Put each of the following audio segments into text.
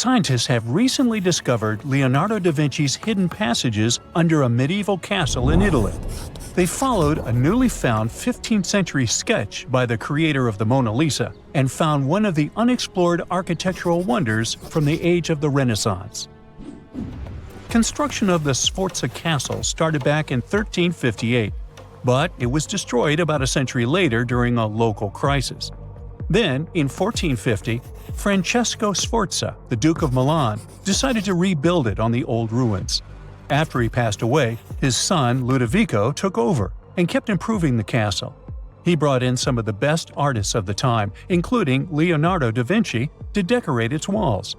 Scientists have recently discovered Leonardo da Vinci's hidden passages under a medieval castle in Italy. They followed a newly found 15th century sketch by the creator of the Mona Lisa and found one of the unexplored architectural wonders from the age of the Renaissance. Construction of the Sforza Castle started back in 1358, but it was destroyed about a century later during a local crisis. Then, in 1450, Francesco Sforza, the Duke of Milan, decided to rebuild it on the old ruins. After he passed away, his son Ludovico took over and kept improving the castle. He brought in some of the best artists of the time, including Leonardo da Vinci, to decorate its walls.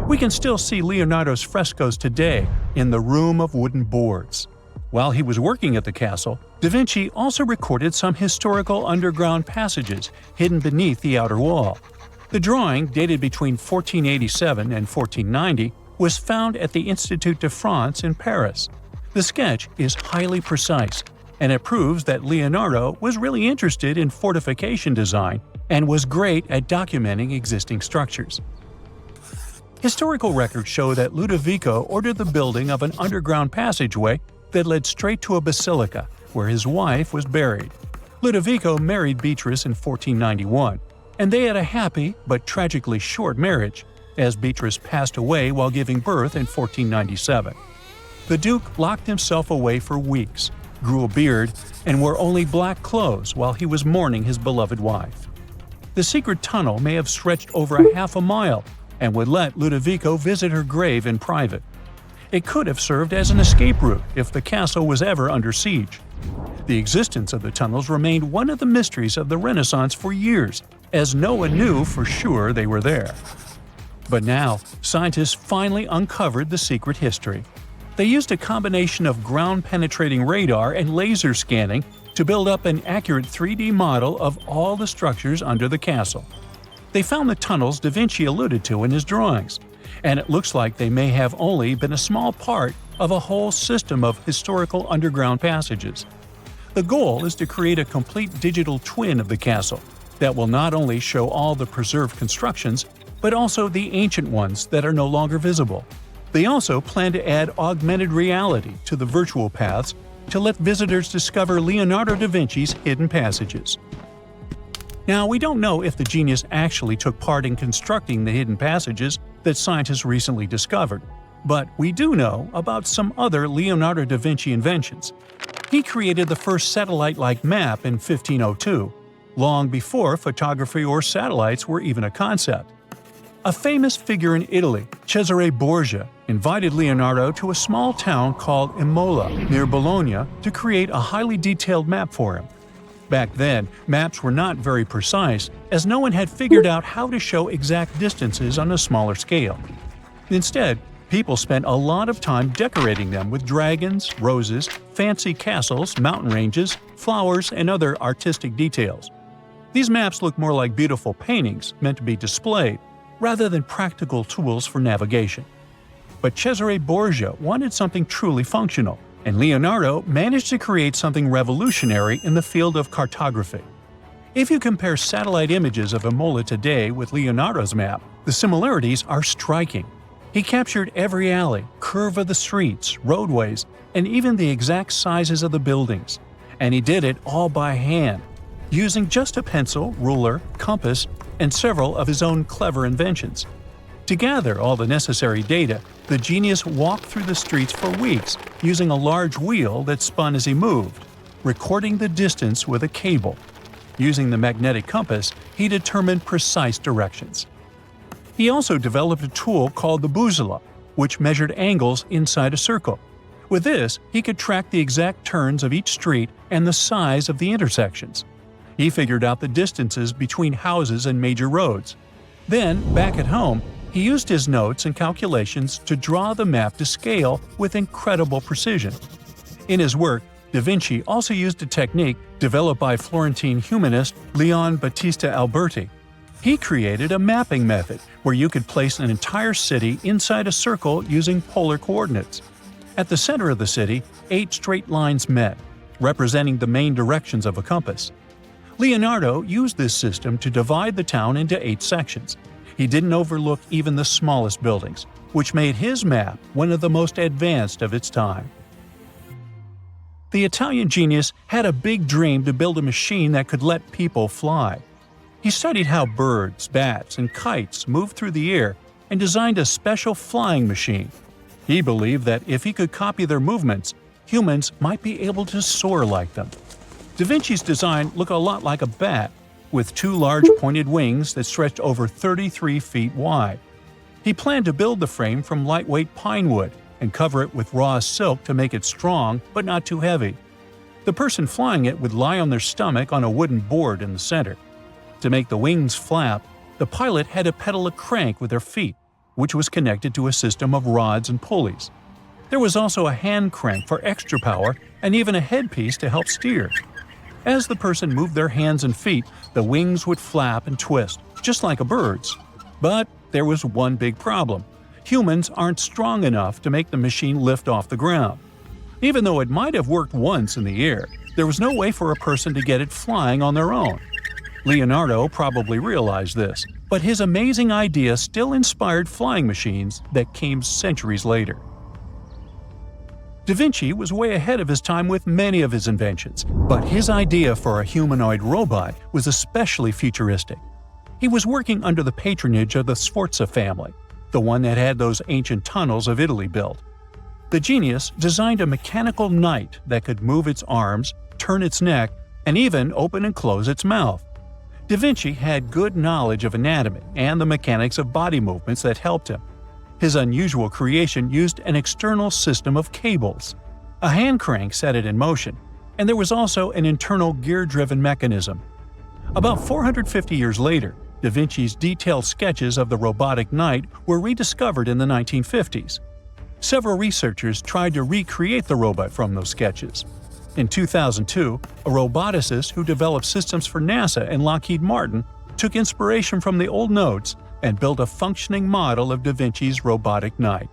We can still see Leonardo's frescoes today in the Room of Wooden Boards. While he was working at the castle, Da Vinci also recorded some historical underground passages hidden beneath the outer wall. The drawing, dated between 1487 and 1490, was found at the Institut de France in Paris. The sketch is highly precise, and it proves that Leonardo was really interested in fortification design and was great at documenting existing structures. Historical records show that Ludovico ordered the building of an underground passageway that led straight to a basilica, where his wife was buried. Ludovico married Beatrice in 1491, and they had a happy but tragically short marriage, as Beatrice passed away while giving birth in 1497. The Duke locked himself away for weeks, grew a beard, and wore only black clothes while he was mourning his beloved wife. The secret tunnel may have stretched over half a mile and would let Ludovico visit her grave in private. It could have served as an escape route if the castle was ever under siege. The existence of the tunnels remained one of the mysteries of the Renaissance for years, as no one knew for sure they were there. But now, scientists finally uncovered the secret history. They used a combination of ground-penetrating radar and laser scanning to build up an accurate 3D model of all the structures under the castle. They found the tunnels Da Vinci alluded to in his drawings, and it looks like they may have only been a small part of a whole system of historical underground passages. The goal is to create a complete digital twin of the castle that will not only show all the preserved constructions, but also the ancient ones that are no longer visible. They also plan to add augmented reality to the virtual paths to let visitors discover Leonardo da Vinci's hidden passages. Now, we don't know if the genius actually took part in constructing the hidden passages that scientists recently discovered, but we do know about some other Leonardo da Vinci inventions. He created the first satellite-like map in 1502, long before photography or satellites were even a concept. A famous figure in Italy, Cesare Borgia, invited Leonardo to a small town called Imola, near Bologna, to create a highly detailed map for him. Back then, maps were not very precise, as no one had figured out how to show exact distances on a smaller scale. Instead, people spent a lot of time decorating them with dragons, roses, fancy castles, mountain ranges, flowers, and other artistic details. These maps look more like beautiful paintings meant to be displayed, rather than practical tools for navigation. But Cesare Borgia wanted something truly functional, and Leonardo managed to create something revolutionary in the field of cartography. If you compare satellite images of Imola today with Leonardo's map, the similarities are striking. He captured every alley, curve of the streets, roadways, and even the exact sizes of the buildings. And he did it all by hand, using just a pencil, ruler, compass, and several of his own clever inventions. To gather all the necessary data, the genius walked through the streets for weeks using a large wheel that spun as he moved, recording the distance with a cable. Using the magnetic compass, he determined precise directions. He also developed a tool called the bussola, which measured angles inside a circle. With this, he could track the exact turns of each street and the size of the intersections. He figured out the distances between houses and major roads. Then, back at home, he used his notes and calculations to draw the map to scale with incredible precision. In his work, Da Vinci also used a technique developed by Florentine humanist Leon Battista Alberti. He created a mapping method where you could place an entire city inside a circle using polar coordinates. At the center of the city, 8 straight lines met, representing the main directions of a compass. Leonardo used this system to divide the town into 8 sections. He didn't overlook even the smallest buildings, which made his map one of the most advanced of its time. The Italian genius had a big dream to build a machine that could let people fly. He studied how birds, bats, and kites move through the air and designed a special flying machine. He believed that if he could copy their movements, humans might be able to soar like them. Da Vinci's design looked a lot like a bat, with two large pointed wings that stretched over 33 feet wide. He planned to build the frame from lightweight pine wood and cover it with raw silk to make it strong but not too heavy. The person flying it would lie on their stomach on a wooden board in the center. To make the wings flap, the pilot had to pedal a crank with their feet, which was connected to a system of rods and pulleys. There was also a hand crank for extra power and even a headpiece to help steer. As the person moved their hands and feet, the wings would flap and twist, just like a bird's. But there was one big problem. Humans aren't strong enough to make the machine lift off the ground. Even though it might have worked once in the air, there was no way for a person to get it flying on their own. Leonardo probably realized this, but his amazing idea still inspired flying machines that came centuries later. Da Vinci was way ahead of his time with many of his inventions, but his idea for a humanoid robot was especially futuristic. He was working under the patronage of the Sforza family, the one that had those ancient tunnels of Italy built. The genius designed a mechanical knight that could move its arms, turn its neck, and even open and close its mouth. Da Vinci had good knowledge of anatomy and the mechanics of body movements that helped him. His unusual creation used an external system of cables. A hand crank set it in motion, and there was also an internal gear-driven mechanism. About 450 years later, Da Vinci's detailed sketches of the robotic knight were rediscovered in the 1950s. Several researchers tried to recreate the robot from those sketches. In 2002, a roboticist who developed systems for NASA and Lockheed Martin took inspiration from the old notes and built a functioning model of Da Vinci's robotic knight.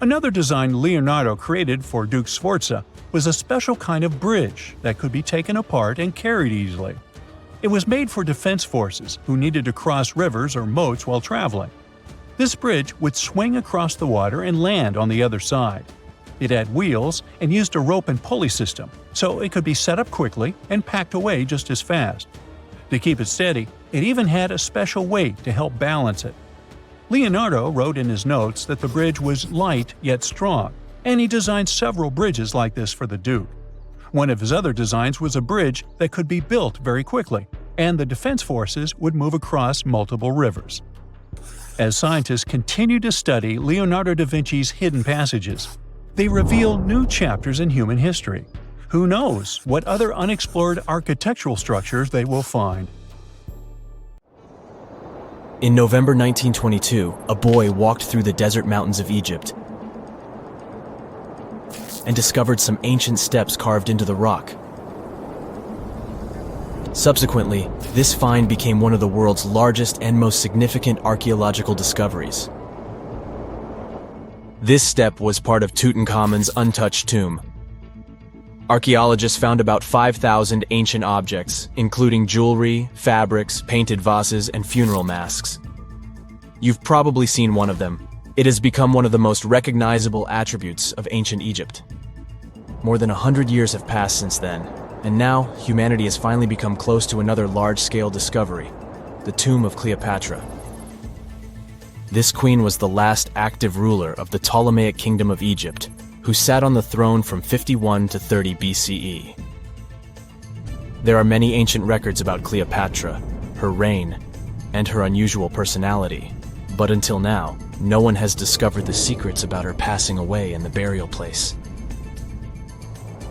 Another design Leonardo created for Duke Sforza was a special kind of bridge that could be taken apart and carried easily. It was made for defense forces who needed to cross rivers or moats while traveling. This bridge would swing across the water and land on the other side. It had wheels and used a rope and pulley system, so it could be set up quickly and packed away just as fast. To keep it steady, it even had a special weight to help balance it. Leonardo wrote in his notes that the bridge was light yet strong, and he designed several bridges like this for the Duke. One of his other designs was a bridge that could be built very quickly, and the defense forces would move across multiple rivers. As scientists continued to study Leonardo da Vinci's hidden passages, they reveal new chapters in human history. Who knows what other unexplored architectural structures they will find? In November 1922, a boy walked through the desert mountains of Egypt and discovered some ancient steps carved into the rock. Subsequently, this find became one of the world's largest and most significant archaeological discoveries. This step was part of Tutankhamun's untouched tomb. Archaeologists found about 5,000 ancient objects, including jewelry, fabrics, painted vases, and funeral masks. You've probably seen one of them. It has become one of the most recognizable attributes of ancient Egypt. More than 100 years have passed since then, and now humanity has finally become close to another large-scale discovery, the tomb of Cleopatra. This queen was the last active ruler of the Ptolemaic Kingdom of Egypt, who sat on the throne from 51 to 30 BCE. There are many ancient records about Cleopatra, her reign, and her unusual personality, but until now, no one has discovered the secrets about her passing away in the burial place.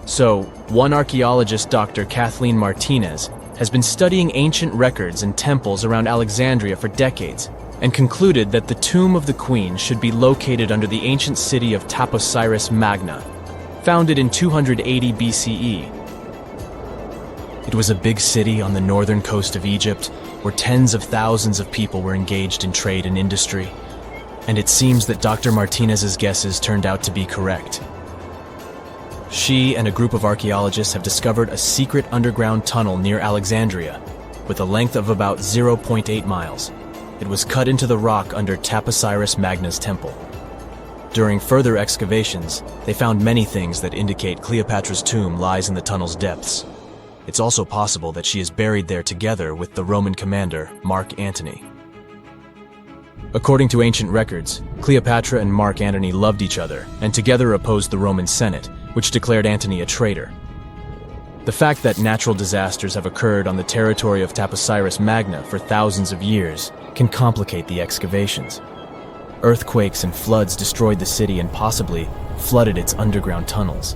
So, one archaeologist, Dr. Kathleen Martinez, has been studying ancient records and temples around Alexandria for decades, and concluded that the tomb of the queen should be located under the ancient city of Taposiris Magna, founded in 280 BCE. It was a big city on the northern coast of Egypt, where tens of thousands of people were engaged in trade and industry, and it seems that Dr. Martinez's guesses turned out to be correct. She and a group of archaeologists have discovered a secret underground tunnel near Alexandria, with a length of about 0.8 miles. It was cut into the rock under Taposiris Magna's temple. During further excavations, they found many things that indicate Cleopatra's tomb lies in the tunnel's depths. It's also possible that she is buried there together with the Roman commander, Mark Antony. According to ancient records, Cleopatra and Mark Antony loved each other and together opposed the Roman Senate, which declared Antony a traitor. The fact that natural disasters have occurred on the territory of Taposiris Magna for thousands of years can complicate the excavations. Earthquakes and floods destroyed the city and possibly flooded its underground tunnels.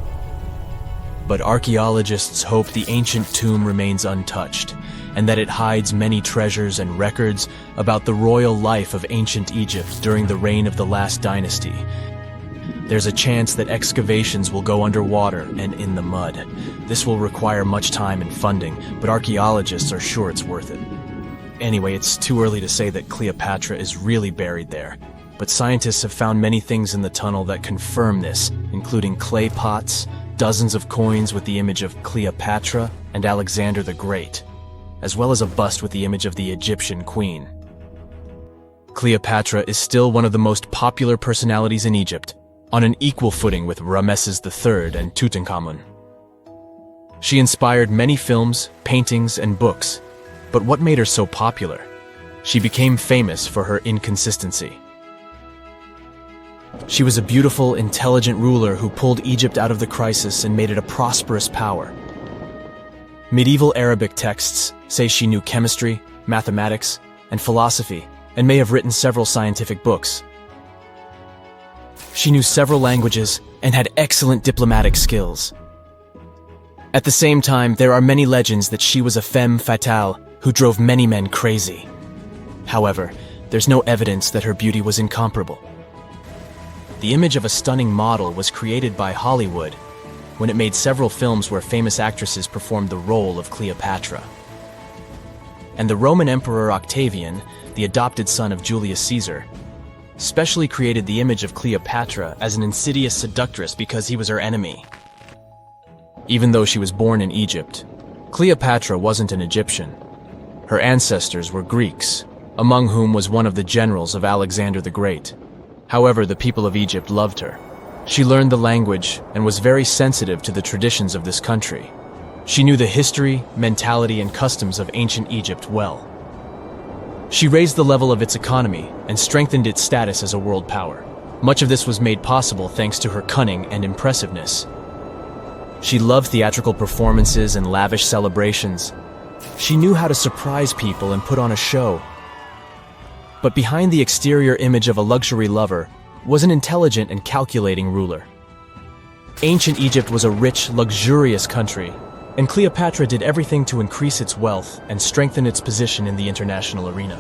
But archaeologists hope the ancient tomb remains untouched, and that it hides many treasures and records about the royal life of ancient Egypt during the reign of the last dynasty. There's a chance that excavations will go underwater and in the mud. This will require much time and funding, but archaeologists are sure it's worth it. Anyway, it's too early to say that Cleopatra is really buried there, but scientists have found many things in the tunnel that confirm this, including clay pots, dozens of coins with the image of Cleopatra and Alexander the Great, as well as a bust with the image of the Egyptian queen. Cleopatra is still one of the most popular personalities in Egypt, on an equal footing with Ramesses III and Tutankhamun. She inspired many films, paintings, and books, but what made her so popular? She became famous for her inconsistency. She was a beautiful, intelligent ruler who pulled Egypt out of the crisis and made it a prosperous power. Medieval Arabic texts say she knew chemistry, mathematics, and philosophy, and may have written several scientific books. She knew several languages and had excellent diplomatic skills. At the same time, there are many legends that she was a femme fatale who drove many men crazy. However, there's no evidence that her beauty was incomparable. The image of a stunning model was created by Hollywood when it made several films where famous actresses performed the role of Cleopatra. And the Roman Emperor Octavian, the adopted son of Julius Caesar, specially created the image of Cleopatra as an insidious seductress because he was her enemy. Even though she was born in Egypt, Cleopatra wasn't an Egyptian. Her ancestors were Greeks, among whom was one of the generals of Alexander the Great. However, the people of Egypt loved her. She learned the language and was very sensitive to the traditions of this country. She knew the history, mentality, and customs of ancient Egypt well. She raised the level of its economy and strengthened its status as a world power. Much of this was made possible thanks to her cunning and impressiveness. She loved theatrical performances and lavish celebrations. She knew how to surprise people and put on a show. But behind the exterior image of a luxury lover was an intelligent and calculating ruler. Ancient Egypt was a rich, luxurious country, and Cleopatra did everything to increase its wealth and strengthen its position in the international arena.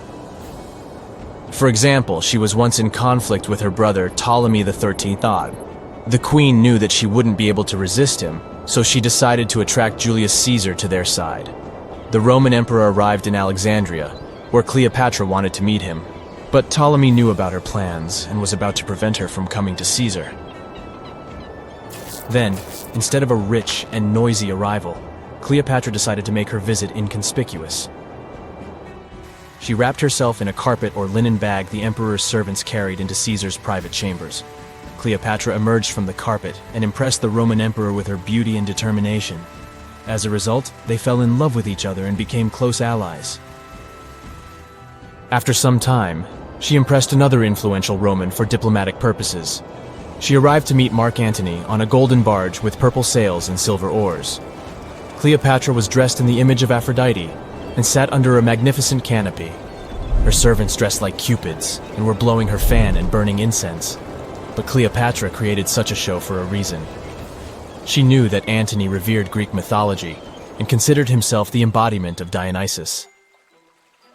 For example, she was once in conflict with her brother Ptolemy XIII. The queen knew that she wouldn't be able to resist him, so she decided to attract Julius Caesar to their side. The Roman emperor arrived in Alexandria, where Cleopatra wanted to meet him, but Ptolemy knew about her plans and was about to prevent her from coming to Caesar. Then, instead of a rich and noisy arrival, Cleopatra decided to make her visit inconspicuous. She wrapped herself in a carpet or linen bag the emperor's servants carried into Caesar's private chambers. Cleopatra emerged from the carpet and impressed the Roman emperor with her beauty and determination. As a result, they fell in love with each other and became close allies. After some time, she impressed another influential Roman for diplomatic purposes. She arrived to meet Mark Antony on a golden barge with purple sails and silver oars. Cleopatra was dressed in the image of Aphrodite and sat under a magnificent canopy. Her servants dressed like cupids and were blowing her fan and burning incense. But Cleopatra created such a show for a reason. She knew that Antony revered Greek mythology and considered himself the embodiment of Dionysus.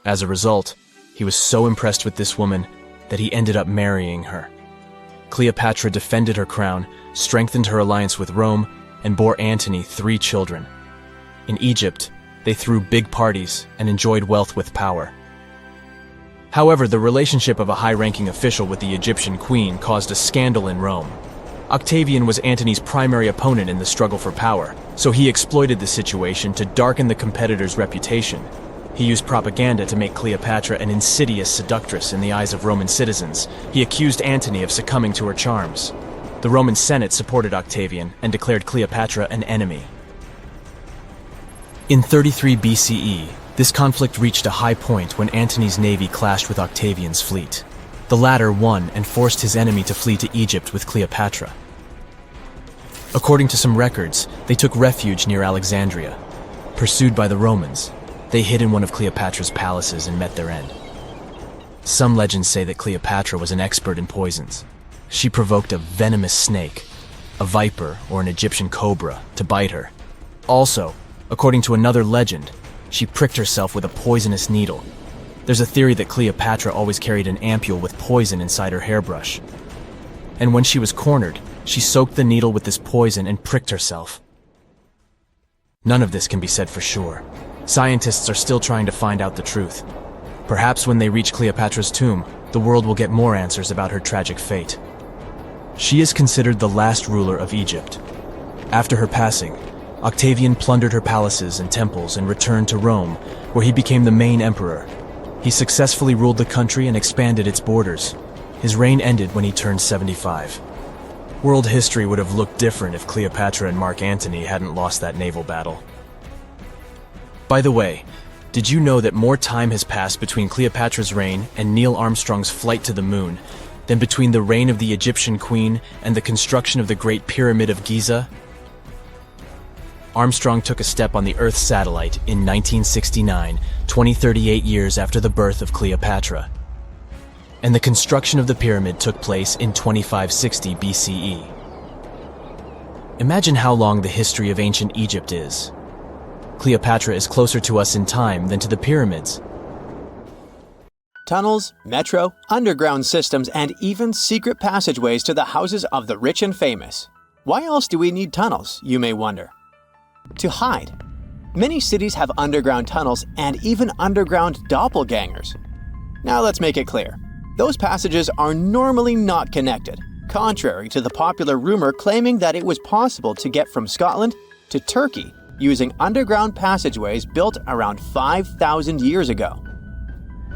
As a result, he was so impressed with this woman that he ended up marrying her. Cleopatra defended her crown, strengthened her alliance with Rome, and bore Antony 3 children. In Egypt, they threw big parties and enjoyed wealth with power. However, the relationship of a high-ranking official with the Egyptian queen caused a scandal in Rome. Octavian was Antony's primary opponent in the struggle for power, so he exploited the situation to darken the competitor's reputation. He used propaganda to make Cleopatra an insidious seductress in the eyes of Roman citizens. He accused Antony of succumbing to her charms. The Roman Senate supported Octavian and declared Cleopatra an enemy. In 33 BCE, this conflict reached a high point when Antony's navy clashed with Octavian's fleet. The latter won and forced his enemy to flee to Egypt with Cleopatra. According to some records, they took refuge near Alexandria. Pursued by the Romans, they hid in one of Cleopatra's palaces and met their end. Some legends say that Cleopatra was an expert in poisons. She provoked a venomous snake, a viper or an Egyptian cobra, to bite her. Also, according to another legend, she pricked herself with a poisonous needle. There's a theory that Cleopatra always carried an ampule with poison inside her hairbrush. And when she was cornered, she soaked the needle with this poison and pricked herself. None of this can be said for sure. Scientists are still trying to find out the truth. Perhaps when they reach Cleopatra's tomb, the world will get more answers about her tragic fate. She is considered the last ruler of Egypt. After her passing, Octavian plundered her palaces and temples and returned to Rome, where he became the main emperor. He successfully ruled the country and expanded its borders. His reign ended when he turned 75. World history would have looked different if Cleopatra and Mark Antony hadn't lost that naval battle. By the way, did you know that more time has passed between Cleopatra's reign and Neil Armstrong's flight to the moon than between the reign of the Egyptian queen and the construction of the Great Pyramid of Giza? Armstrong took a step on the Earth satellite in 1969, 38 years after the birth of Cleopatra. And the construction of the pyramid took place in 2560 BCE. Imagine how long the history of ancient Egypt is. Cleopatra is closer to us in time than to the pyramids. Tunnels, metro, underground systems, and even secret passageways to the houses of the rich and famous. Why else do we need tunnels, you may wonder? To hide. Many cities have underground tunnels and even underground doppelgangers. Now let's make it clear. Those passages are normally not connected, contrary to the popular rumor claiming that it was possible to get from Scotland to Turkey using underground passageways built around 5,000 years ago.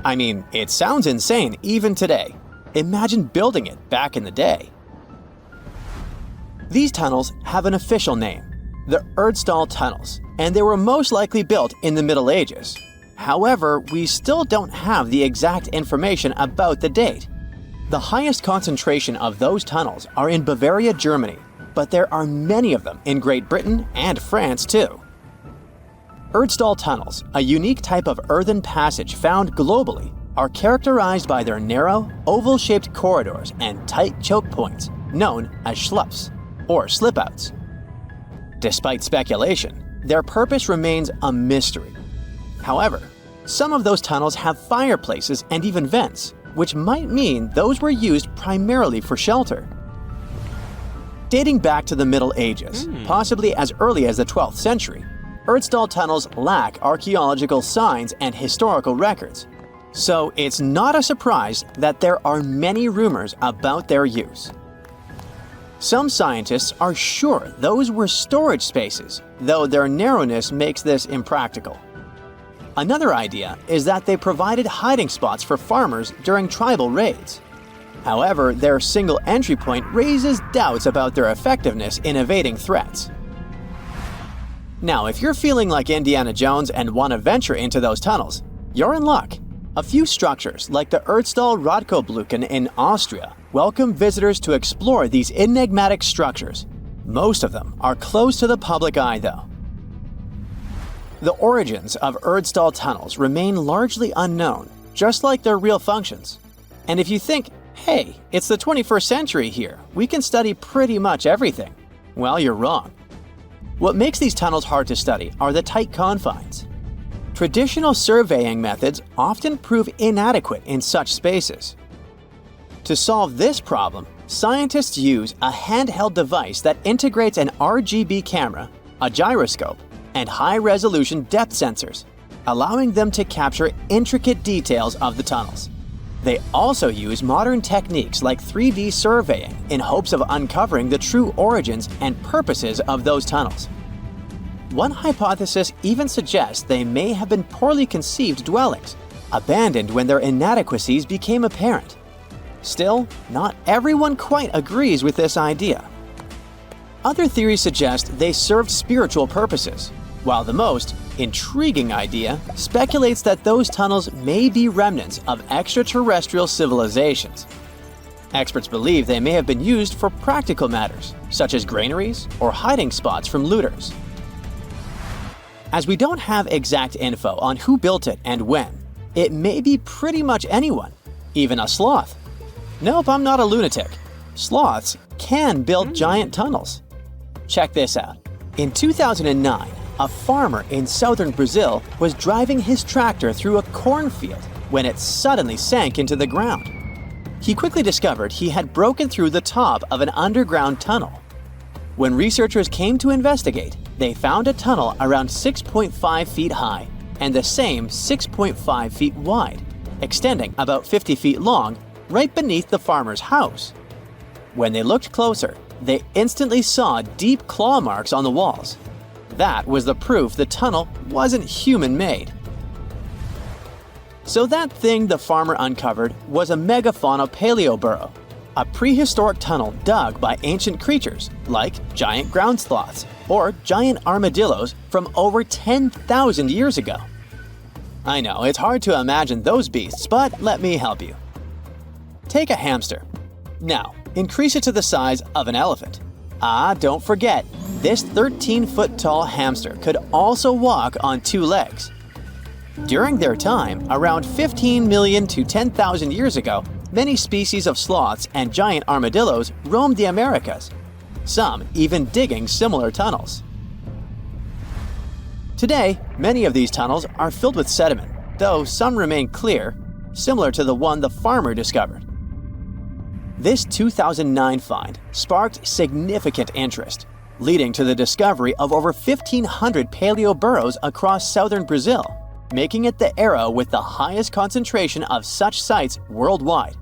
I mean, it sounds insane even today. Imagine building it back in the day. These tunnels have an official name, the Erdstall Tunnels, and they were most likely built in the Middle Ages. However, we still don't have the exact information about the date. The highest concentration of those tunnels are in Bavaria, Germany, but there are many of them in Great Britain and France too. Erdstall tunnels, a unique type of earthen passage found globally, are characterized by their narrow, oval-shaped corridors and tight choke points, known as schlups, or slip-outs. Despite speculation, their purpose remains a mystery. However, some of those tunnels have fireplaces and even vents, which might mean those were used primarily for shelter. Dating back to the Middle Ages, possibly as early as the 12th century, Erdstall tunnels lack archaeological signs and historical records, so it's not a surprise that there are many rumors about their use. Some scientists are sure those were storage spaces, though their narrowness makes this impractical. Another idea is that they provided hiding spots for farmers during tribal raids. However, their single entry point raises doubts about their effectiveness in evading threats. Now, if you're feeling like Indiana Jones and want to venture into those tunnels, you're in luck. A few structures, like the Erdstall Radkobluken in Austria, welcome visitors to explore these enigmatic structures. Most of them are closed to the public eye, though. The origins of Erdstall tunnels remain largely unknown, just like their real functions. And if you think, hey, it's the 21st century here, we can study pretty much everything, well, you're wrong. What makes these tunnels hard to study are the tight confines. Traditional surveying methods often prove inadequate in such spaces. To solve this problem, scientists use a handheld device that integrates an RGB camera, a gyroscope, and high-resolution depth sensors, allowing them to capture intricate details of the tunnels. They also use modern techniques like 3D surveying in hopes of uncovering the true origins and purposes of those tunnels. One hypothesis even suggests they may have been poorly conceived dwellings, abandoned when their inadequacies became apparent. Still, not everyone quite agrees with this idea. Other theories suggest they served spiritual purposes, while the most intriguing idea speculates that those tunnels may be remnants of extraterrestrial civilizations. Experts believe they may have been used for practical matters, such as granaries or hiding spots from looters. As we don't have exact info on who built it and when, it may be pretty much anyone, even a sloth. Nope, I'm not a lunatic. Sloths can build giant tunnels. Check this out. In 2009, a farmer in southern Brazil was driving his tractor through a cornfield when it suddenly sank into the ground. He quickly discovered he had broken through the top of an underground tunnel. When researchers came to investigate, they found a tunnel around 6.5 feet high and the same 6.5 feet wide, extending about 50 feet long right beneath the farmer's house. When they looked closer, they instantly saw deep claw marks on the walls. That was the proof the tunnel wasn't human-made. So that thing the farmer uncovered was a megafauna paleo-burrow, a prehistoric tunnel dug by ancient creatures like giant ground sloths or giant armadillos from over 10,000 years ago. I know, it's hard to imagine those beasts, but let me help you. Take a hamster. Now, increase it to the size of an elephant. Don't forget, this 13-foot-tall hamster could also walk on two legs. During their time, around 15 million to 10,000 years ago, many species of sloths and giant armadillos roamed the Americas, some even digging similar tunnels. Today, many of these tunnels are filled with sediment, though some remain clear, similar to the one the farmer discovered. This 2009 find sparked significant interest, leading to the discovery of over 1,500 paleo burrows across southern Brazil, making it the era with the highest concentration of such sites worldwide.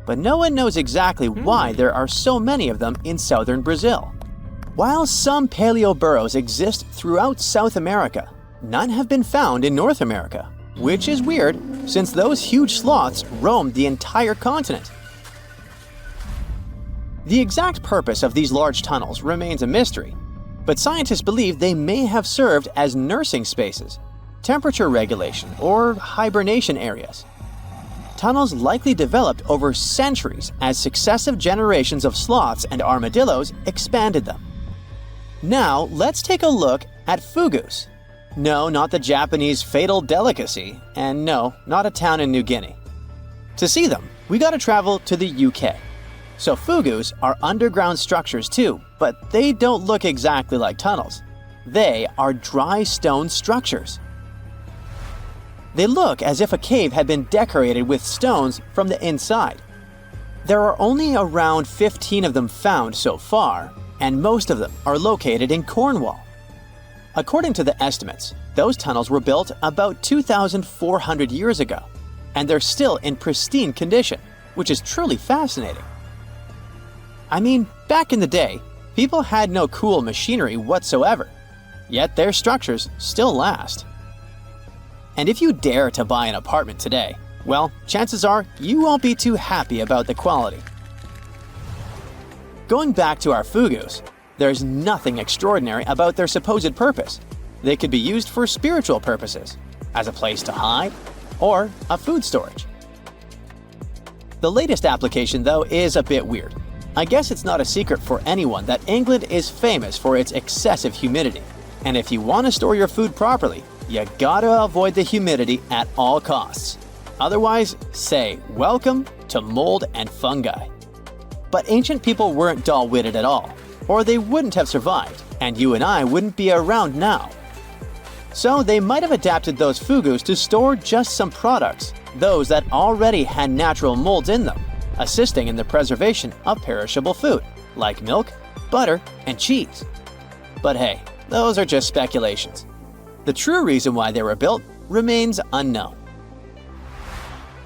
But no one knows exactly why there are so many of them in southern Brazil. While some paleo burrows exist throughout South America, none have been found in North America, which is weird since those huge sloths roamed the entire continent. The exact purpose of these large tunnels remains a mystery, but scientists believe they may have served as nursing spaces, temperature regulation, or hibernation areas. Tunnels likely developed over centuries as successive generations of sloths and armadillos expanded them. Now, let's take a look at fogous. No, not the Japanese fatal delicacy, and no, not a town in New Guinea. To see them, we gotta travel to the UK. So fogous are underground structures too, but they don't look exactly like tunnels. They are dry stone structures. They look as if a cave had been decorated with stones from the inside. There are only around 15 of them found so far, and most of them are located in Cornwall. According to the estimates, those tunnels were built about 2,400 years ago, and they're still in pristine condition, which is truly fascinating. I mean, back in the day, people had no cool machinery whatsoever, yet their structures still last. And if you dare to buy an apartment today, well, chances are you won't be too happy about the quality. Going back to our fogous, there's nothing extraordinary about their supposed purpose. They could be used for spiritual purposes, as a place to hide, or a food storage. The latest application, though, is a bit weird. I guess it's not a secret for anyone that England is famous for its excessive humidity. And if you want to store your food properly, you gotta avoid the humidity at all costs. Otherwise, say welcome to mold and fungi. But ancient people weren't dull-witted at all, or they wouldn't have survived, and you and I wouldn't be around now. So they might have adapted those fogous to store just some products, those that already had natural molds in them, assisting in the preservation of perishable food, like milk, butter, and cheese. But hey, those are just speculations. The true reason why they were built remains unknown.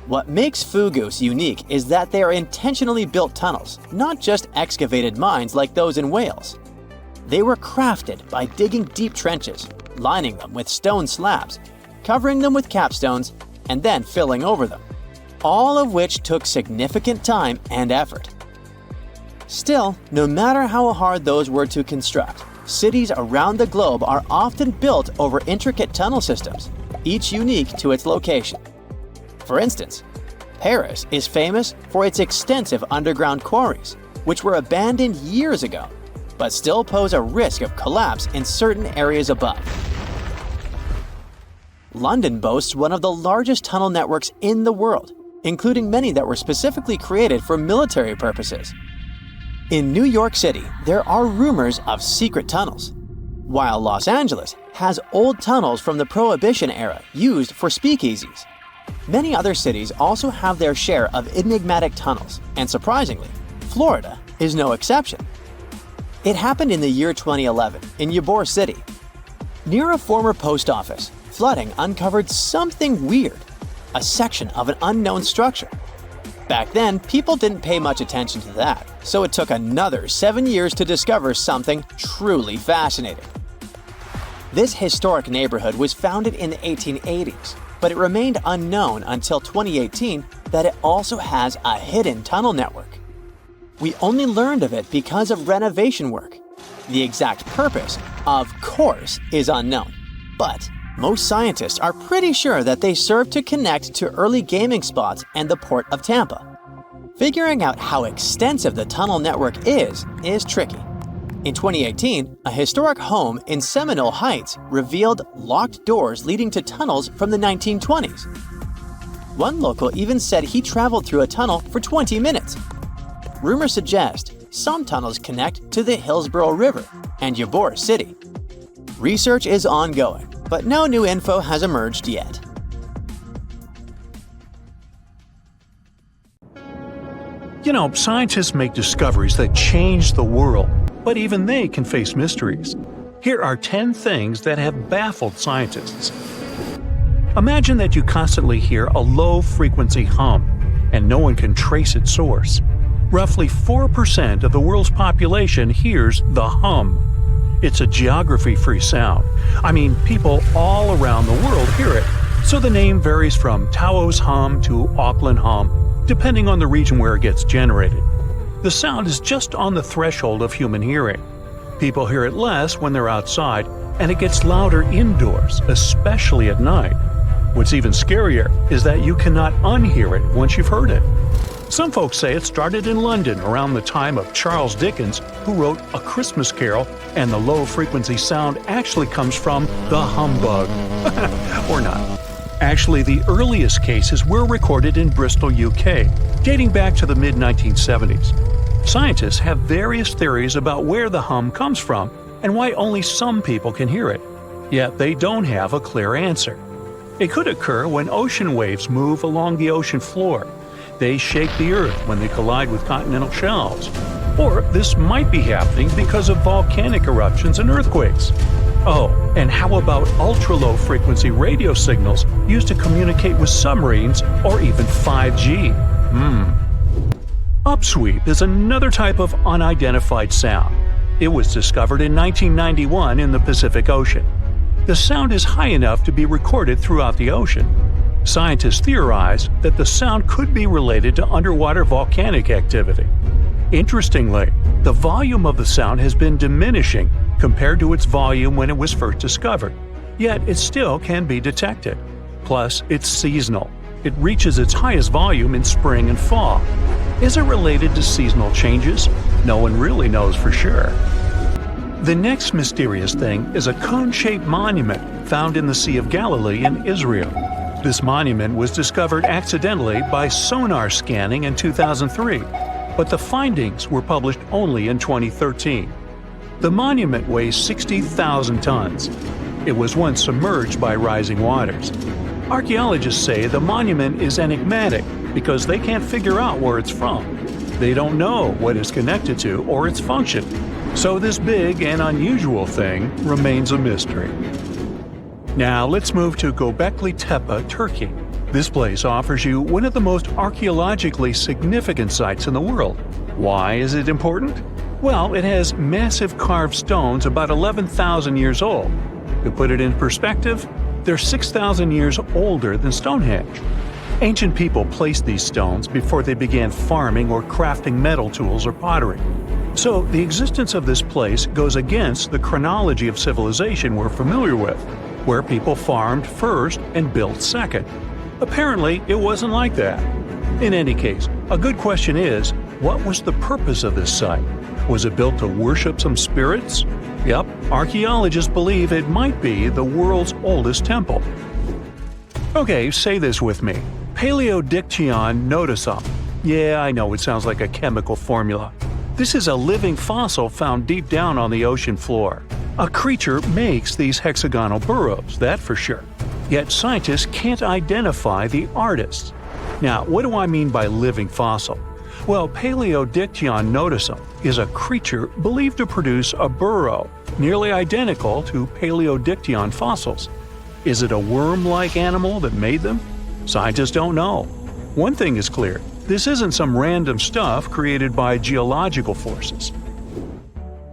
What makes fogous unique is that they are intentionally built tunnels, not just excavated mines like those in Wales. They were crafted by digging deep trenches, lining them with stone slabs, covering them with capstones, and then filling over them, all of which took significant time and effort. Still, no matter how hard those were to construct, cities around the globe are often built over intricate tunnel systems, each unique to its location. For instance, Paris is famous for its extensive underground quarries, which were abandoned years ago, but still pose a risk of collapse in certain areas above. London boasts one of the largest tunnel networks in the world, including many that were specifically created for military purposes. In New York City, there are rumors of secret tunnels, while Los Angeles has old tunnels from the Prohibition era used for speakeasies. Many other cities also have their share of enigmatic tunnels, and surprisingly, Florida is no exception. It happened in the year 2011 in Ybor City. Near a former post office, flooding uncovered something weird, a section of an unknown structure. Back then, people didn't pay much attention to that, so it took another 7 years to discover something truly fascinating. This historic neighborhood was founded in the 1880s, but it remained unknown until 2018 that it also has a hidden tunnel network. We only learned of it because of renovation work. The exact purpose, of course, is unknown, but most scientists are pretty sure that they serve to connect to early gaming spots and the port of Tampa. Figuring out how extensive the tunnel network is tricky. In 2018, a historic home in Seminole Heights revealed locked doors leading to tunnels from the 1920s. One local even said he traveled through a tunnel for 20 minutes. Rumors suggest some tunnels connect to the Hillsborough River and Ybor City. Research is ongoing, but no new info has emerged yet. You know, scientists make discoveries that change the world, but even they can face mysteries. Here are 10 things that have baffled scientists. Imagine that you constantly hear a low-frequency hum, and no one can trace its source. Roughly 4% of the world's population hears the hum. It's a geography-free sound. I mean, people all around the world hear it, so the name varies from Tao's hum to Auckland hum, depending on the region where it gets generated. The sound is just on the threshold of human hearing. People hear it less when they're outside, and it gets louder indoors, especially at night. What's even scarier is that you cannot unhear it once you've heard it. Some folks say it started in London around the time of Charles Dickens, who wrote A Christmas Carol, and the low-frequency sound actually comes from the humbug. Or not. Actually, the earliest cases were recorded in Bristol, UK, dating back to the mid-1970s. Scientists have various theories about where the hum comes from and why only some people can hear it, yet they don't have a clear answer. It could occur when ocean waves move along the ocean floor. They shake the Earth when they collide with continental shelves. Or this might be happening because of volcanic eruptions and earthquakes. Oh, and how about ultra-low frequency radio signals used to communicate with submarines or even 5G? Upsweep is another type of unidentified sound. It was discovered in 1991 in the Pacific Ocean. The sound is high enough to be recorded throughout the ocean. Scientists theorize that the sound could be related to underwater volcanic activity. Interestingly, the volume of the sound has been diminishing compared to its volume when it was first discovered, yet it still can be detected. Plus, it's seasonal. It reaches its highest volume in spring and fall. Is it related to seasonal changes? No one really knows for sure. The next mysterious thing is a cone-shaped monument found in the Sea of Galilee in Israel. This monument was discovered accidentally by sonar scanning in 2003, but the findings were published only in 2013. The monument weighs 60,000 tons. It was once submerged by rising waters. Archaeologists say the monument is enigmatic because they can't figure out where it's from. They don't know what it's connected to or its function. So this big and unusual thing remains a mystery. Now let's move to Göbekli Tepe, Turkey. This place offers you one of the most archaeologically significant sites in the world. Why is it important? Well, it has massive carved stones about 11,000 years old. To put it in perspective, they're 6,000 years older than Stonehenge. Ancient people placed these stones before they began farming or crafting metal tools or pottery. So the existence of this place goes against the chronology of civilization we're familiar with, where people farmed first and built second. Apparently, it wasn't like that. In any case, a good question is, what was the purpose of this site? Was it built to worship some spirits? Yep, archaeologists believe it might be the world's oldest temple. Okay, say this with me. Paleodictyon noticeum. Yeah, I know it sounds like a chemical formula. This is a living fossil found deep down on the ocean floor. A creature makes these hexagonal burrows, that for sure. Yet scientists can't identify the artists. Now, what do I mean by living fossil? Well, Paleodictyon noticeum is a creature believed to produce a burrow nearly identical to Paleodictyon fossils. Is it a worm-like animal that made them? Scientists don't know. One thing is clear, this isn't some random stuff created by geological forces.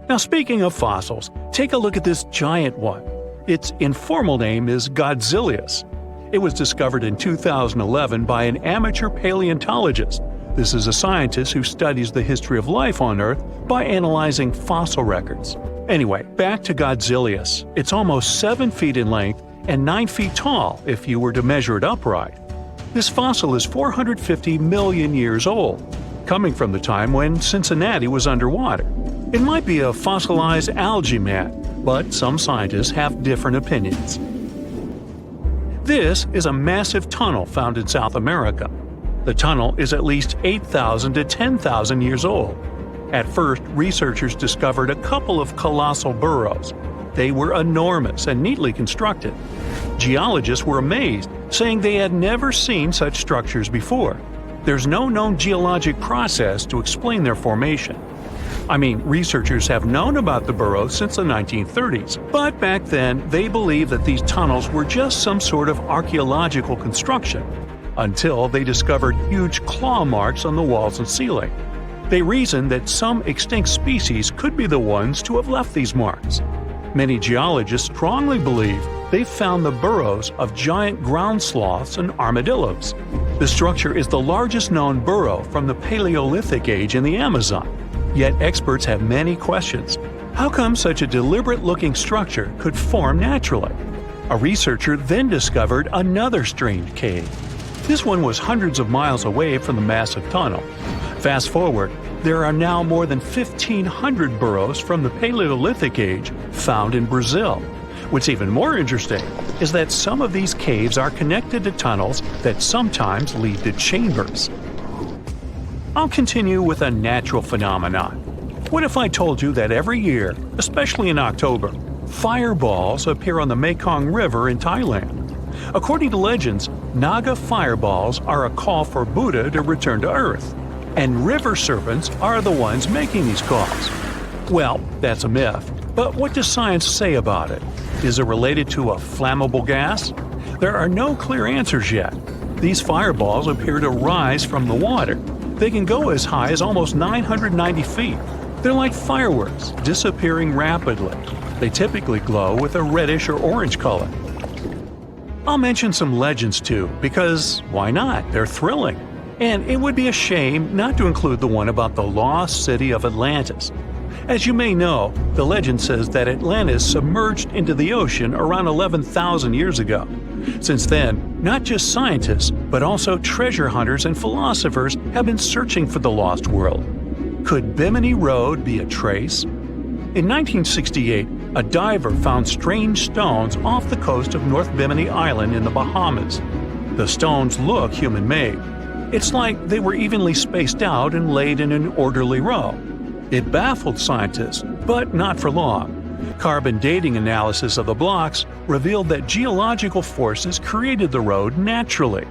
Now, speaking of fossils, take a look at this giant one. Its informal name is Godzillius. It was discovered in 2011 by an amateur paleontologist. This is a scientist who studies the history of life on Earth by analyzing fossil records. Anyway, back to Godzillius. It's almost 7 feet in length and 9 feet tall if you were to measure it upright. This fossil is 450 million years old, coming from the time when Cincinnati was underwater. It might be a fossilized algae mat, but some scientists have different opinions. This is a massive tunnel found in South America. The tunnel is at least 8,000 to 10,000 years old. At first, researchers discovered a couple of colossal burrows. They were enormous and neatly constructed. Geologists were amazed, saying they had never seen such structures before. There's no known geologic process to explain their formation. I mean, researchers have known about the burrows since the 1930s, but back then they believed that these tunnels were just some sort of archaeological construction, until they discovered huge claw marks on the walls and ceiling. They reasoned that some extinct species could be the ones to have left these marks. Many geologists strongly believe they've found the burrows of giant ground sloths and armadillos. The structure is the largest known burrow from the Paleolithic age in the Amazon. Yet experts have many questions. How come such a deliberate-looking structure could form naturally? A researcher then discovered another strange cave. This one was hundreds of miles away from the massive tunnel. Fast forward, there are now more than 1,500 burrows from the Paleolithic age found in Brazil. What's even more interesting is that some of these caves are connected to tunnels that sometimes lead to chambers. I'll continue with a natural phenomenon. What if I told you that every year, especially in October, fireballs appear on the Mekong River in Thailand? According to legends, Naga fireballs are a call for Buddha to return to Earth, and river serpents are the ones making these calls. Well, that's a myth, but what does science say about it? Is it related to a flammable gas? There are no clear answers yet. These fireballs appear to rise from the water. They can go as high as almost 990 feet. They're like fireworks, disappearing rapidly. They typically glow with a reddish or orange color. I'll mention some legends too, because why not? They're thrilling. And it would be a shame not to include the one about the lost city of Atlantis. As you may know, the legend says that Atlantis submerged into the ocean around 11,000 years ago. Since then, not just scientists, but also treasure hunters and philosophers have been searching for the lost world. Could Bimini Road be a trace? In 1968, a diver found strange stones off the coast of North Bimini Island in the Bahamas. The stones look human-made. It's like they were evenly spaced out and laid in an orderly row. It baffled scientists, but not for long. Carbon dating analysis of the blocks revealed that geological forces created the road naturally.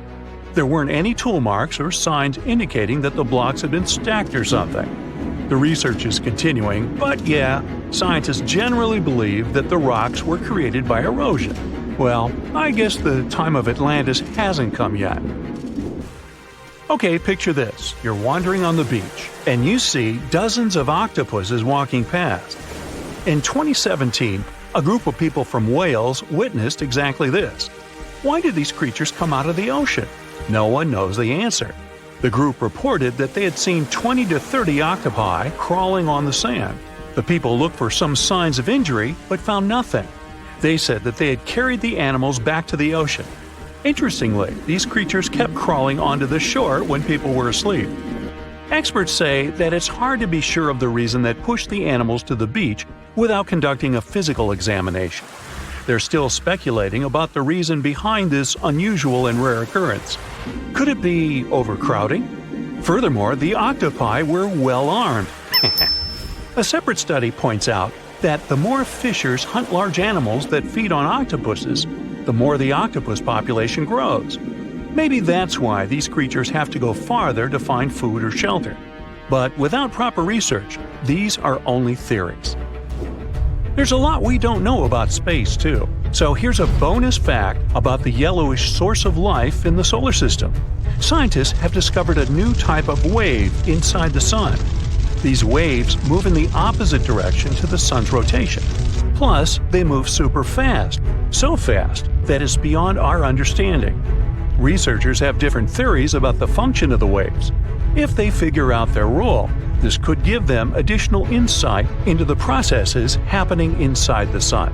There weren't any tool marks or signs indicating that the blocks had been stacked or something. The research is continuing, but yeah, scientists generally believe that the rocks were created by erosion. Well, I guess the time of Atlantis hasn't come yet. Okay, picture this. You're wandering on the beach, and you see dozens of octopuses walking past. In 2017, a group of people from Wales witnessed exactly this. Why did these creatures come out of the ocean? No one knows the answer. The group reported that they had seen 20 to 30 octopi crawling on the sand. The people looked for some signs of injury, but found nothing. They said that they had carried the animals back to the ocean. Interestingly, these creatures kept crawling onto the shore when people were asleep. Experts say that it's hard to be sure of the reason that pushed the animals to the beach without conducting a physical examination. They're still speculating about the reason behind this unusual and rare occurrence. Could it be overcrowding? Furthermore, the octopi were well armed. A separate study points out that the more fishers hunt large animals that feed on octopuses, the more the octopus population grows. Maybe that's why these creatures have to go farther to find food or shelter. But without proper research, these are only theories. There's a lot we don't know about space, too. So here's a bonus fact about the yellowish source of life in the solar system. Scientists have discovered a new type of wave inside the sun. These waves move in the opposite direction to the sun's rotation. Plus, they move super fast, so fast that it's beyond our understanding. Researchers have different theories about the function of the waves. If they figure out their role, this could give them additional insight into the processes happening inside the sun.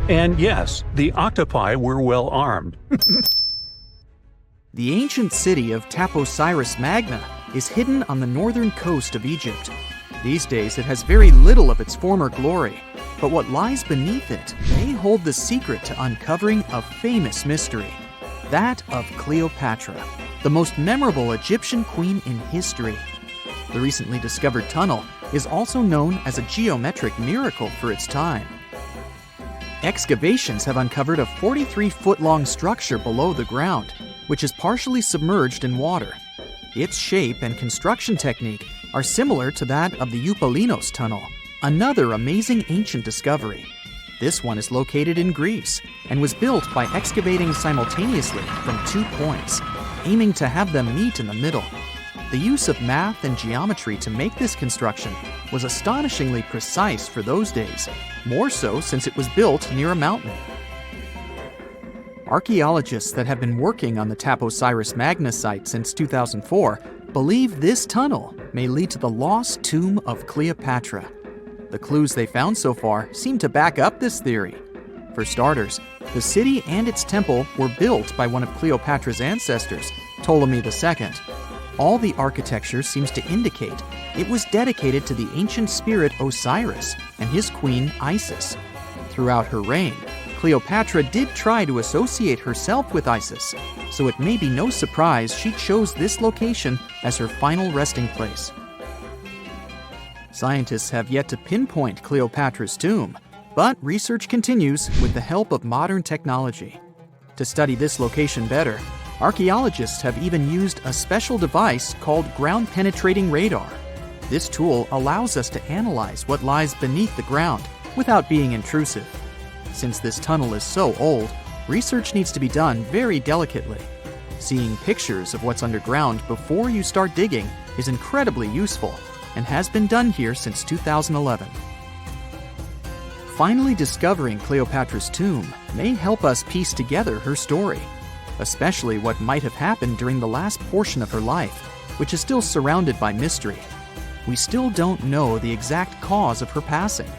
And yes, the octopi were well armed. The ancient city of Taposiris Magna is hidden on the northern coast of Egypt. These days it has very little of its former glory, but what lies beneath it may hold the secret to uncovering a famous mystery, that of Cleopatra, the most memorable Egyptian queen in history. The recently discovered tunnel is also known as a geometric miracle for its time. Excavations have uncovered a 43-foot-long structure below the ground, which is partially submerged in water. Its shape and construction technique are similar to that of the Eupalinos Tunnel, another amazing ancient discovery. This one is located in Greece and was built by excavating simultaneously from 2 points, aiming to have them meet in the middle. The use of math and geometry to make this construction was astonishingly precise for those days, more so since it was built near a mountain. Archaeologists that have been working on the Taposiris Magna site since 2004 believe this tunnel may lead to the lost tomb of Cleopatra. The clues they found so far seem to back up this theory. For starters, the city and its temple were built by one of Cleopatra's ancestors, Ptolemy II. All the architecture seems to indicate it was dedicated to the ancient spirit Osiris and his queen Isis. Throughout her reign, Cleopatra did try to associate herself with Isis, so it may be no surprise she chose this location as her final resting place. Scientists have yet to pinpoint Cleopatra's tomb, but research continues with the help of modern technology. To study this location better, archaeologists have even used a special device called ground-penetrating radar. This tool allows us to analyze what lies beneath the ground without being intrusive. Since this tunnel is so old, research needs to be done very delicately. Seeing pictures of what's underground before you start digging is incredibly useful and has been done here since 2011. Finally discovering Cleopatra's tomb may help us piece together her story, especially what might have happened during the last portion of her life, which is still surrounded by mystery. We still don't know the exact cause of her passing.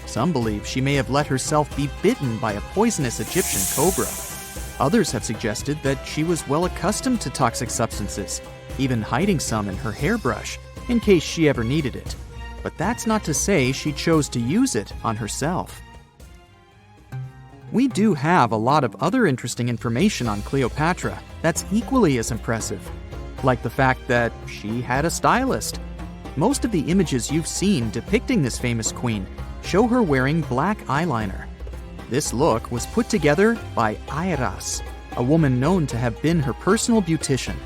Some believe she may have let herself be bitten by a poisonous Egyptian cobra. Others have suggested that she was well accustomed to toxic substances, even hiding some in her hairbrush in case she ever needed it. But that's not to say she chose to use it on herself. We do have a lot of other interesting information on Cleopatra that's equally as impressive, like the fact that she had a stylist. Most of the images you've seen depicting this famous queen show her wearing black eyeliner. This look was put together by Airas, a woman known to have been her personal beautician.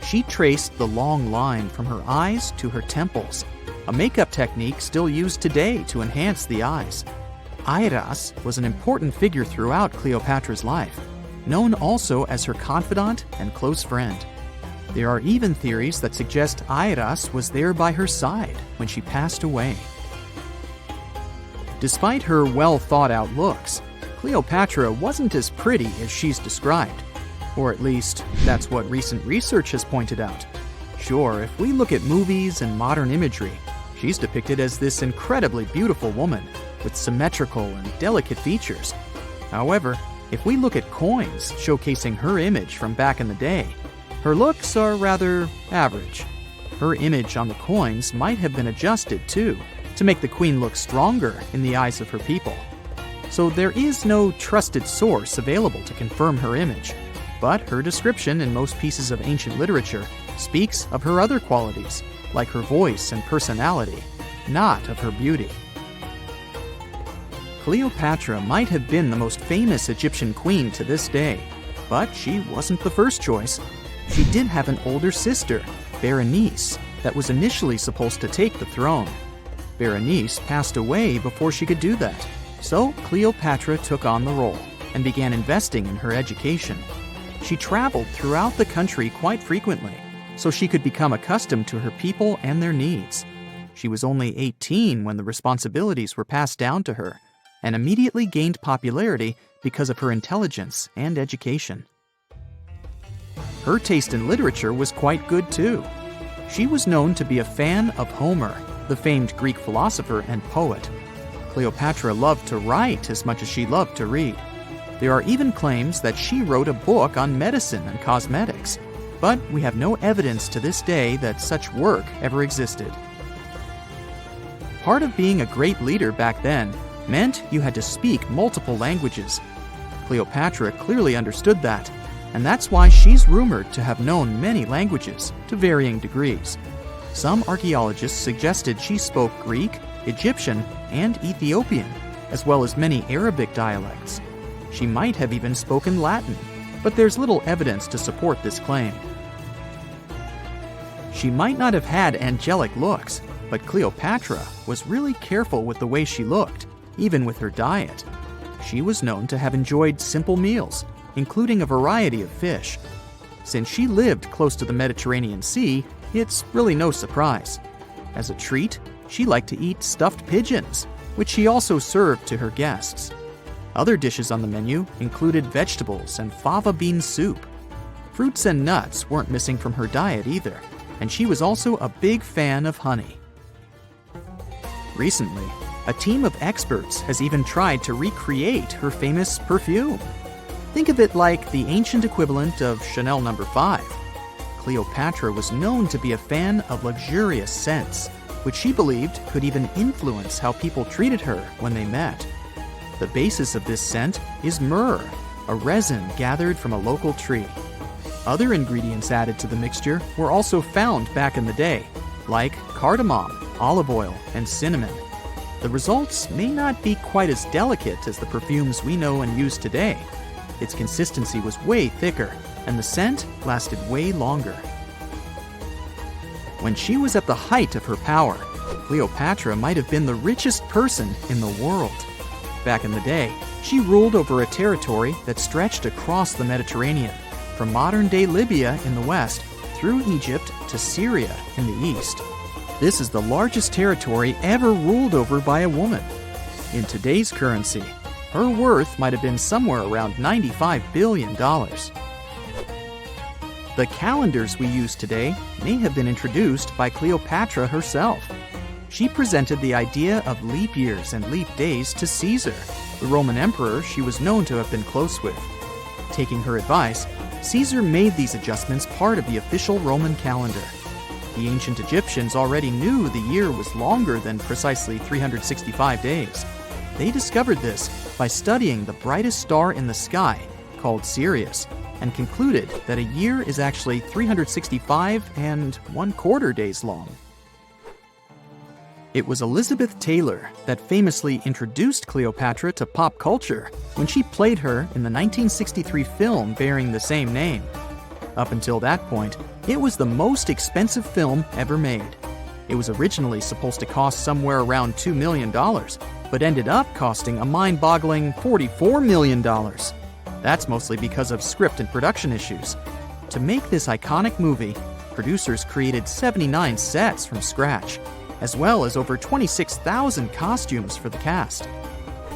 She traced the long line from her eyes to her temples, a makeup technique still used today to enhance the eyes. Airas was an important figure throughout Cleopatra's life, known also as her confidant and close friend. There are even theories that suggest Airas was there by her side when she passed away. Despite her well-thought-out looks, Cleopatra wasn't as pretty as she's described. Or at least, that's what recent research has pointed out. Sure, if we look at movies and modern imagery, she's depicted as this incredibly beautiful woman with symmetrical and delicate features. However, if we look at coins showcasing her image from back in the day, her looks are rather average. Her image on the coins might have been adjusted, too, to make the queen look stronger in the eyes of her people. So there is no trusted source available to confirm her image, but her description in most pieces of ancient literature speaks of her other qualities, like her voice and personality, not of her beauty. Cleopatra might have been the most famous Egyptian queen to this day, but she wasn't the first choice. She did have an older sister, Berenice, that was initially supposed to take the throne. Berenice passed away before she could do that, so Cleopatra took on the role and began investing in her education. She traveled throughout the country quite frequently, so she could become accustomed to her people and their needs. She was only 18 when the responsibilities were passed down to her, and immediately gained popularity because of her intelligence and education. Her taste in literature was quite good too. She was known to be a fan of Homer, the famed Greek philosopher and poet. Cleopatra loved to write as much as she loved to read. There are even claims that she wrote a book on medicine and cosmetics, but we have no evidence to this day that such work ever existed. Part of being a great leader back then meant you had to speak multiple languages. Cleopatra clearly understood that, and that's why she's rumored to have known many languages to varying degrees. Some archaeologists suggested she spoke Greek, Egyptian, and Ethiopian, as well as many Arabic dialects. She might have even spoken Latin, but there's little evidence to support this claim. She might not have had angelic looks, but Cleopatra was really careful with the way she looked, even with her diet. She was known to have enjoyed simple meals, including a variety of fish. Since she lived close to the Mediterranean Sea, it's really no surprise. As a treat, she liked to eat stuffed pigeons, which she also served to her guests. Other dishes on the menu included vegetables and fava bean soup. Fruits and nuts weren't missing from her diet either, and she was also a big fan of honey. Recently, a team of experts has even tried to recreate her famous perfume. Think of it like the ancient equivalent of Chanel No. 5. Cleopatra was known to be a fan of luxurious scents, which she believed could even influence how people treated her when they met. The basis of this scent is myrrh, a resin gathered from a local tree. Other ingredients added to the mixture were also found back in the day, like cardamom, olive oil, and cinnamon. The results may not be quite as delicate as the perfumes we know and use today. Its consistency was way thicker, and the scent lasted way longer. When she was at the height of her power, Cleopatra might have been the richest person in the world. Back in the day, she ruled over a territory that stretched across the Mediterranean, from modern-day Libya in the west through Egypt to Syria in the east. This is the largest territory ever ruled over by a woman. In today's currency, her worth might have been somewhere around $95 billion. The calendars we use today may have been introduced by Cleopatra herself. She presented the idea of leap years and leap days to Caesar, the Roman emperor she was known to have been close with. Taking her advice, Caesar made these adjustments part of the official Roman calendar. The ancient Egyptians already knew the year was longer than precisely 365 days. They discovered this by studying the brightest star in the sky, called Sirius, and concluded that a year is actually 365 and 1/4 days long. It was Elizabeth Taylor that famously introduced Cleopatra to pop culture when she played her in the 1963 film bearing the same name. Up until that point, it was the most expensive film ever made. It was originally supposed to cost somewhere around $2 million, but ended up costing a mind-boggling $44 million. That's mostly because of script and production issues. To make this iconic movie, producers created 79 sets from scratch, as well as over 26,000 costumes for the cast.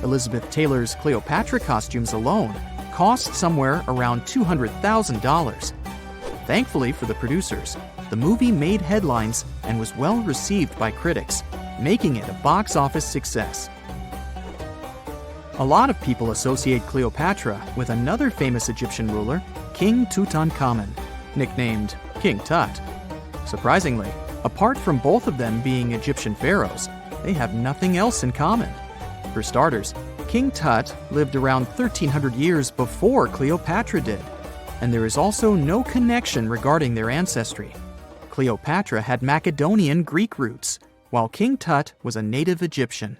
Elizabeth Taylor's Cleopatra costumes alone cost somewhere around $200,000. Thankfully for the producers, the movie made headlines and was well received by critics, making it a box office success. A lot of people associate Cleopatra with another famous Egyptian ruler, King Tutankhamun, nicknamed King Tut. Surprisingly, apart from both of them being Egyptian pharaohs, they have nothing else in common. For starters, King Tut lived around 1,300 years before Cleopatra did, and there is also no connection regarding their ancestry. Cleopatra had Macedonian Greek roots, while King Tut was a native Egyptian.